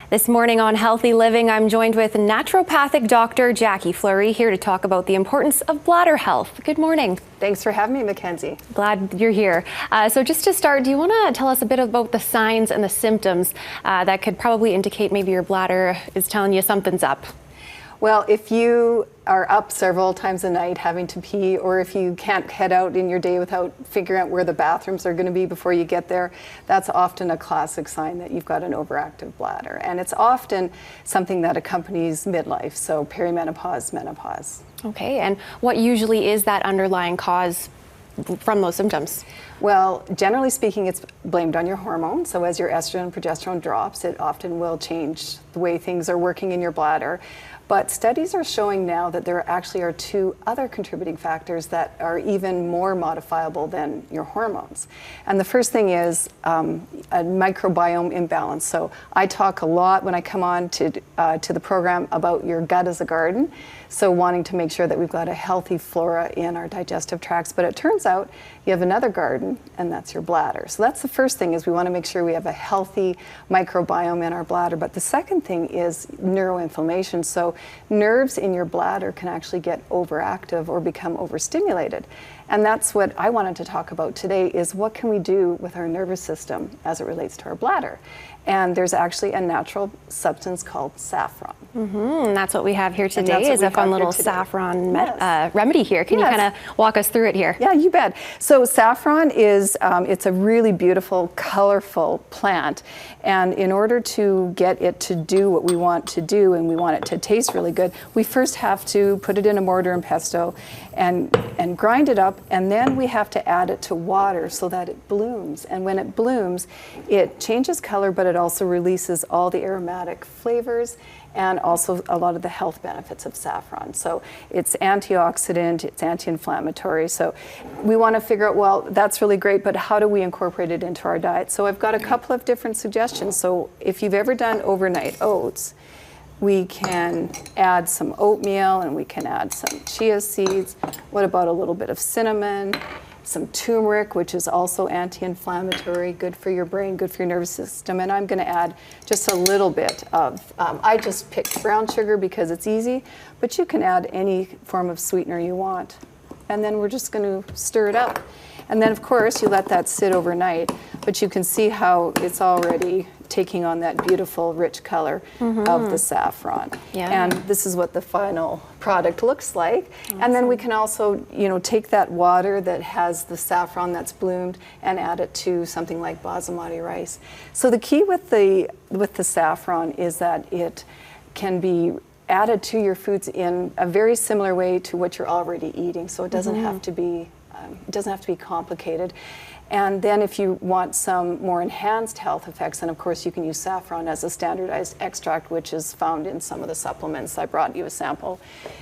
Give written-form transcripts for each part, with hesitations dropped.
This morning on Healthy Living, I'm joined with naturopathic Dr. Jacqui Fleury, here to talk about the importance of bladder health. Good morning. Thanks for having me, Mackenzie. Glad you're here. So just to start, do you want to tell us a bit about the signs and the symptoms that could probably indicate maybe your bladder is telling you something's up? Well, if you are up several times a night having to pee, or if you can't head out in your day without figuring out where the bathrooms are going to be before you get there, that's often a classic sign that you've got an overactive bladder. And it's often something that accompanies midlife, so perimenopause, menopause. Okay, and what usually is that underlying cause from those symptoms? Well, generally speaking, it's blamed on your hormones. So as your estrogen and progesterone drops, it often will change the way things are working in your bladder. But studies are showing now that there actually are two other contributing factors that are even more modifiable than your hormones. And the first thing is a microbiome imbalance. So I talk a lot when I come on to the program about your gut as a garden. So wanting to make sure that we've got a healthy flora in our digestive tracts. But it turns out you have another garden, and that's your bladder. So that's the first thing, is we want to make sure we have a healthy microbiome in our bladder. But the second thing is neuroinflammation. So nerves in your bladder can actually get overactive or become overstimulated. And that's what I wanted to talk about today, is what can we do with our nervous system as it relates to our bladder. And there's actually a natural substance called saffron. And that's what we have here today, is a fun little saffron remedy here. Can you kind of walk us through it here? Yeah, you bet. So saffron is, it's a really beautiful, colorful plant. And in order to get it to do what we want to do, and we want it to taste really good, we first have to put it in a mortar and pestle and grind it up, and then we have to add it to water so that it blooms. And when it blooms, it changes color, but it also releases all the aromatic flavors and also a lot of the health benefits of saffron. So it's antioxidant, it's anti-inflammatory. So we want to figure out, well, that's really great, but how do we incorporate it into our diet? So I've got a couple of different suggestions. So if you've ever done overnight oats, we can add some oatmeal, and we can add some chia seeds. What about a little bit of cinnamon? Some turmeric, which is also anti-inflammatory, good for your brain, good for your nervous system. And I'm going to add just a little bit of, I just picked brown sugar because it's easy, but you can add any form of sweetener you want. And then we're just going to stir it up. And then, of course, you let that sit overnight, but you can see how it's already taking on that beautiful, rich color of the saffron. And this is what the final product looks like. And then we can also, take that water that has the saffron that's bloomed and add it to something like basmati rice. So the key with the saffron is that it can be added to your foods in a very similar way to what you're already eating. So it doesn't have to be complicated. And then if you want some more enhanced health effects, then of course you can use saffron as a standardized extract, which is found in some of the supplements. I brought you a sample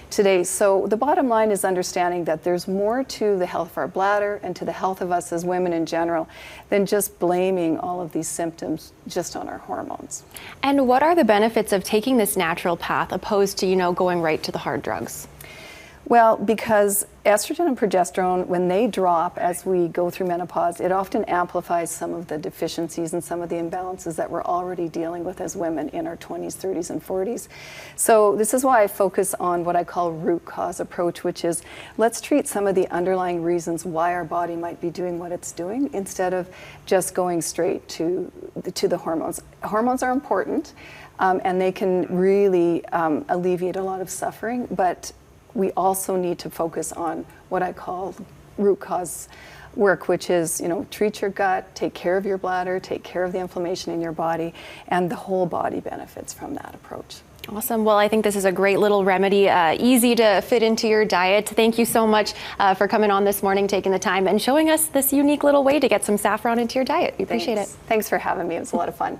today. So the bottom line is understanding that there's more to the health of our bladder and to the health of us as women in general than just blaming all of these symptoms just on our hormones. And what are the benefits of taking this natural path opposed to, going right to the hard drugs? Well, because estrogen and progesterone, when they drop as we go through menopause, it often amplifies some of the deficiencies and some of the imbalances that we're already dealing with as women in our 20s, 30s, and 40s. So this is why I focus on what I call root cause approach, which is let's treat some of the underlying reasons why our body might be doing what it's doing, instead of just going straight to the hormones. Hormones are important, and they can really alleviate a lot of suffering, but we also need to focus on what I call root cause work, which is, treat your gut, take care of your bladder, take care of the inflammation in your body, and the whole body benefits from that approach. Awesome. Well, I think this is a great little remedy, easy to fit into your diet. Thank you so much for coming on this morning, taking the time and showing us this unique little way to get some saffron into your diet. We appreciate it. Thanks for having me. It was a lot of fun.